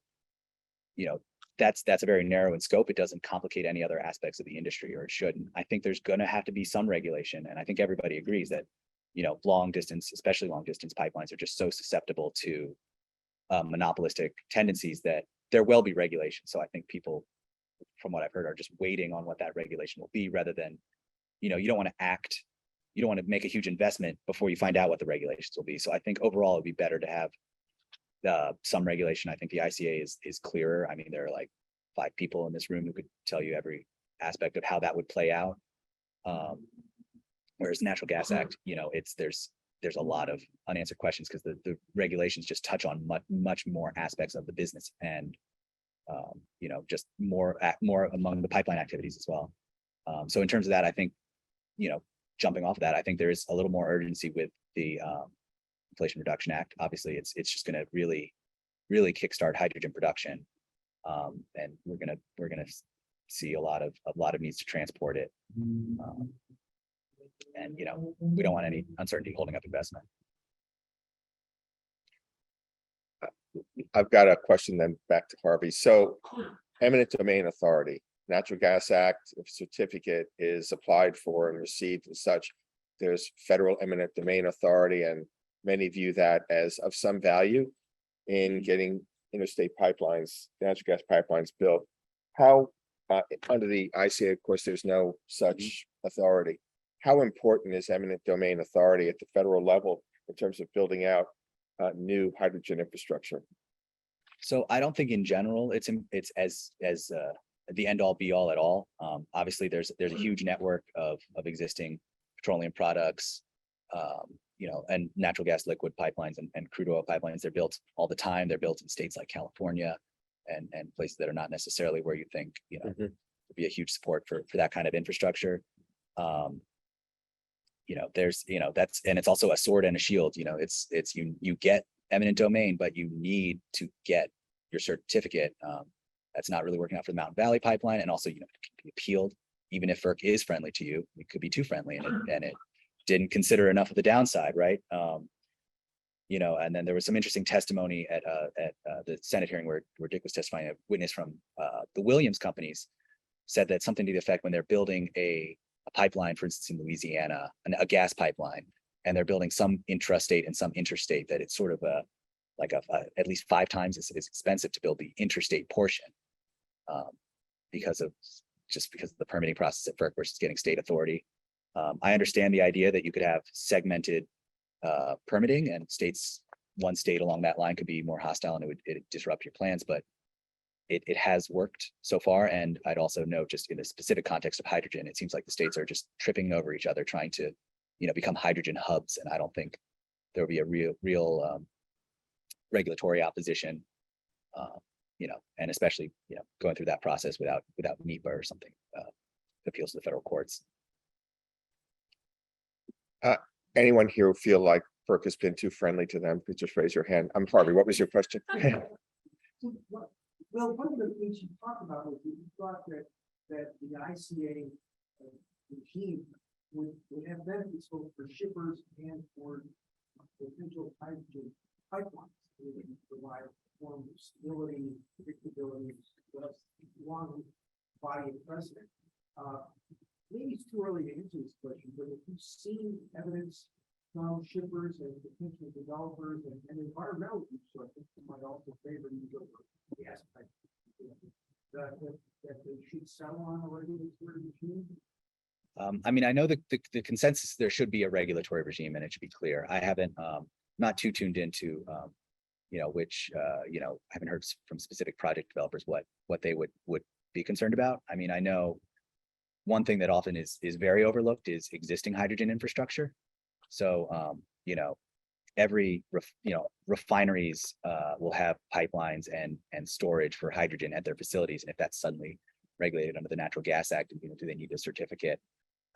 that's a very narrow in scope. It doesn't complicate any other aspects of the industry, or it shouldn't. I think there's going to have to be some regulation, and I think everybody agrees that long distance, especially long distance pipelines, are just so susceptible to monopolistic tendencies that there will be regulation. So I think people, from what I've heard, are just waiting on what that regulation will be, rather than, you don't want to make a huge investment before you find out what the regulations will be. So I think overall it'd be better to have some regulation. I think the ICA is clearer. I mean, there are like 5 people in this room who could tell you every aspect of how that would play out. Whereas the Natural Gas Act, there's a lot of unanswered questions because the regulations just touch on much more aspects of the business and just more among the pipeline activities as well. So in terms of that, I think, jumping off of that, I think there is a little more urgency with the Inflation Reduction Act. Obviously, it's just going to really kickstart hydrogen production, and we're gonna see a lot of needs to transport it, and we don't want any uncertainty holding up investment.
I've got a question then back to Harvey. So eminent domain authority, Natural Gas Act, if a certificate is applied for and received and such, there's federal eminent domain authority, and many view that as of some value in getting interstate pipelines, natural gas pipelines built. How, under the ICA, of course, there's no such authority. How important is eminent domain authority at the federal level in terms of building out new hydrogen infrastructure?
So I don't think in general it's as the end all be all at all. Obviously, there's a huge network of existing petroleum products, and natural gas liquid pipelines and crude oil pipelines. They're built all the time. They're built in states like California and places that are not necessarily where you think would be a huge support for that kind of infrastructure. There's that's, and it's also a sword and a shield. It's you get eminent domain, but you need to get your certificate. That's not really working out for the Mountain Valley pipeline, and also it can be appealed. Even if FERC is friendly to you, it could be too friendly, and it didn't consider enough of the downside, right? And then there was some interesting testimony at the Senate hearing where Dick was testifying. A witness from the Williams companies said that something to the effect, when they're building a pipeline, for instance, in Louisiana, a gas pipeline, and they're building some intrastate and some interstate, that it's sort of at least 5 times as expensive to build the interstate portion, because of the permitting process at FERC versus getting state authority. I understand the idea that you could have segmented permitting, and one state along that line could be more hostile and it'd disrupt your plans, but it has worked so far. And I'd also note, just in the specific context of hydrogen, it seems like the states are just tripping over each other, trying to become hydrogen hubs. And I don't think there will be a real regulatory opposition, and especially going through that process without NEPA or something, appeals to the federal courts.
Anyone here feel like FERC has been too friendly to them? Please just raise your hand. I'm Harvey. What was your question?
Well, one of the things you talked about was you thought that the ICA regime would have benefits both for shippers and for potential hydrogen pipelines. It would provide a form of stability, predictability, along with body of precedent. Maybe it's too early to answer this question, but if you've seen evidence from shippers and potential developers and environmental groups, so I think you might also favor you go for gas pipelines, that they should settle on a regulatory regime.
I know the consensus, there should be a regulatory regime, and it should be clear. I haven't not too tuned into which I haven't heard from specific project developers what they would be concerned about. I know one thing that often is very overlooked is existing hydrogen infrastructure. So every refineries will have pipelines and storage for hydrogen at their facilities, and if that's suddenly regulated under the Natural Gas Act, do they need a certificate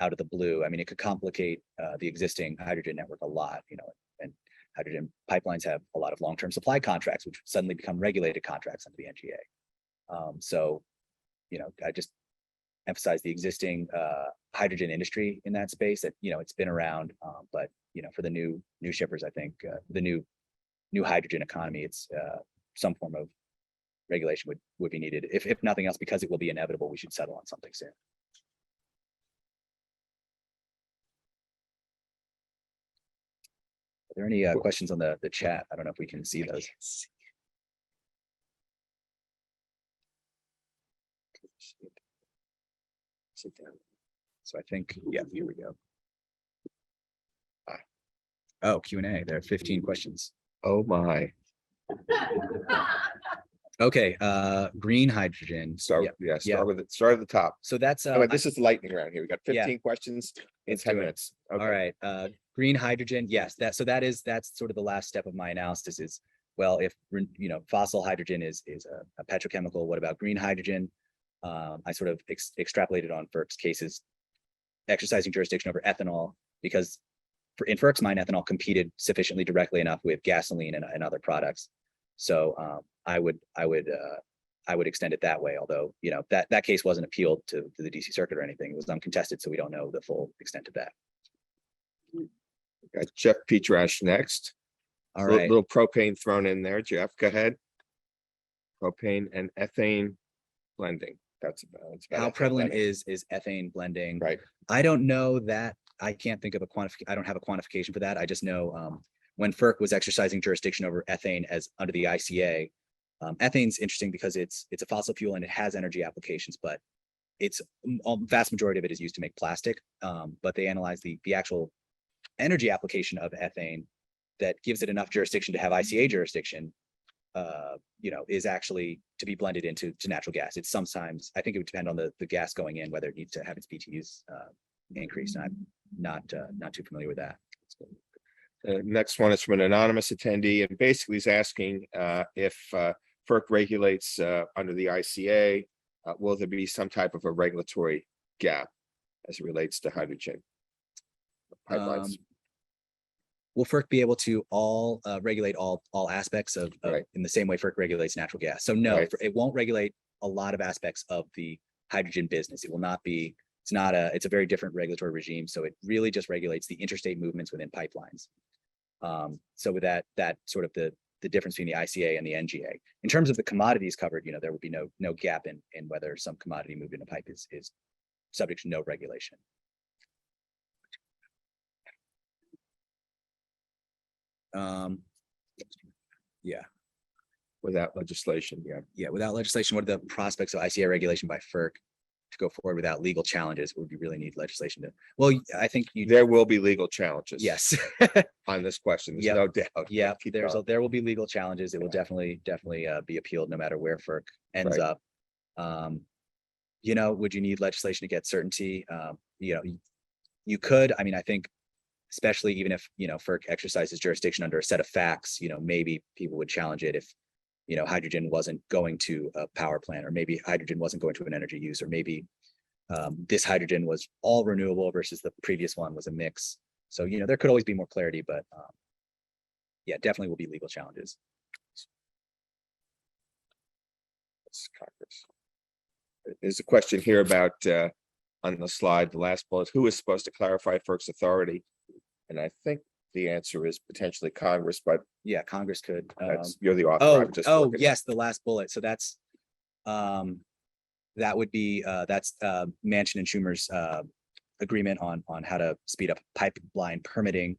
out of the blue? It could complicate the existing hydrogen network a lot. And hydrogen pipelines have a lot of long-term supply contracts, which suddenly become regulated contracts under the NGA. I just emphasize the existing hydrogen industry in that space, that it's been around, but for the new shippers, I think the new hydrogen economy, it's some form of regulation would be needed. If nothing else, because it will be inevitable, we should settle on something soon. Are there any questions on the chat? I don't know if we can see those. So I think, yeah, here we go. Oh, Q&A. There are 15 questions.
Oh my.
Okay, green hydrogen.
Start
Yeah.
with it. Start at the top.
So that's
This is the lightning round here. We got 15
Yeah.
questions in
Let's
10
do it.
minutes.
all right. Green hydrogen. Yes, that's sort of the last step of my analysis is, well, if fossil hydrogen is a petrochemical, what about green hydrogen? I sort of extrapolated on FERC's cases exercising jurisdiction over ethanol, because in FERC's mind, ethanol competed sufficiently directly enough with gasoline and other products. So I would extend it that way, although that case wasn't appealed to the DC Circuit or anything. It was uncontested, so we don't know the full extent of that.
Got Jeff Petrash next.
All right.
Little propane thrown in there. Jeff, go ahead. Propane and ethane blending. That's about
How
it.
prevalent is ethane blending?
Right.
I don't know that. I can't think of a quantification. I don't have a quantification for that. I just know when FERC was exercising jurisdiction over ethane as under the ICA, ethane's interesting because it's a fossil fuel and it has energy applications, but it's vast majority of it is used to make plastic. But they analyze the actual energy application of ethane that gives it enough jurisdiction to have ICA jurisdiction, is actually to be blended into natural gas. It's sometimes, I think it would depend on the gas going in, whether it needs to have its BTUs increased. And I'm not too familiar with that.
Next one is from an anonymous attendee, and basically he's asking if FERC regulates under the ICA, will there be some type of a regulatory gap as it relates to hydrogen pipelines?
Will FERC be able to regulate all aspects of
Right.
in the same way FERC regulates natural gas? So no,
Right.
it won't regulate a lot of aspects of the hydrogen business. It will not be. It's a very different regulatory regime. So it really just regulates the interstate movements within pipelines. So with that sort of the difference between the ICA and the NGA. In terms of the commodities covered, there would be no gap in whether some commodity moved in a pipe is subject to no regulation. Yeah,
Without legislation,
without legislation, what are the prospects of ICA regulation by FERC to go forward without legal challenges? Would we really need legislation to? Well, I think
there will be legal challenges.
Yes.
On this question, there's
Yep.
no doubt.
Yeah,
Keep
there
going.
will be legal challenges. It will definitely be appealed no matter where FERC ends
Right.
up. Would you need legislation to get certainty? You could. I mean, I think, especially even if FERC exercises jurisdiction under a set of facts, maybe people would challenge it if hydrogen wasn't going to a power plant, or maybe hydrogen wasn't going to an energy use, or maybe this hydrogen was all renewable versus the previous one was a mix. So there could always be more clarity, but definitely will be legal challenges.
It's Congress. There's a question here about on the slide, the last bullet, who is supposed to clarify FERC's authority? And I think the answer is potentially Congress, but
Yeah, Congress could.
you're the author. I'm just looking.
Yes, the last bullet. So that's that would be Manchin and Schumer's agreement on how to speed up pipeline permitting.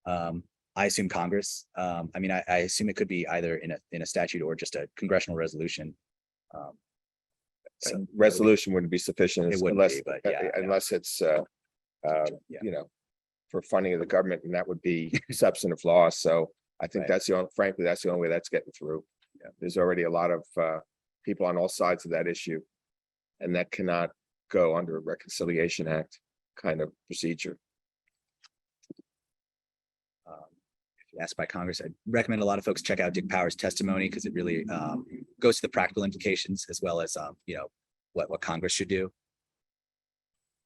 I assume Congress. I mean, I assume it could be either in a statute or just a congressional resolution.
And resolution wouldn't be sufficient
It wouldn't
unless,
be, but yeah,
unless it's,
Yeah.
for funding of the government, and that would be substantive law. So I think
Right.
that's frankly, that's the only way that's getting through.
Yeah.
There's already a lot of people on all sides of that issue, and that cannot go under a Reconciliation Act kind of procedure.
If you asked by Congress, I'd recommend a lot of folks check out Dick Power's testimony, because it really goes to the practical implications as well as what Congress should do.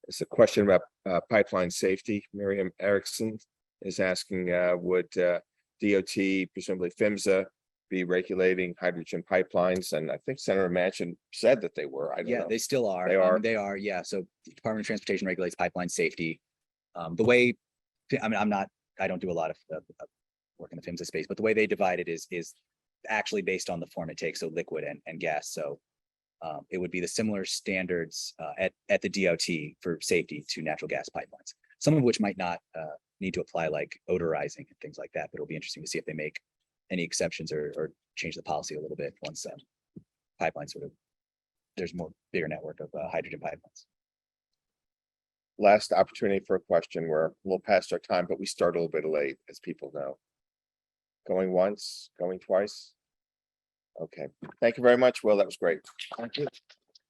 It's a question about pipeline safety. Miriam Erickson is asking, would DOT, presumably PHMSA, be regulating hydrogen pipelines? And I think Senator Manchin said that they were. I don't know.
They still are.
They are?
They are. Yeah. So the Department of Transportation regulates pipeline safety. The way, I mean, I don't do a lot of work in the PHMSA space, but the way they divide it is actually based on the form it takes, so liquid and gas. So it would be the similar standards at the DOT for safety to natural gas pipelines, some of which might not need to apply, like odorizing and things like that. But it'll be interesting to see if they make any exceptions or change the policy a little bit once pipelines there's more bigger network of hydrogen pipelines.
Last opportunity for a question. We're a little past our time, but we start a little bit late, as people know. Going once, going twice. Okay, thank you very much, Will. That was great.
Thank you.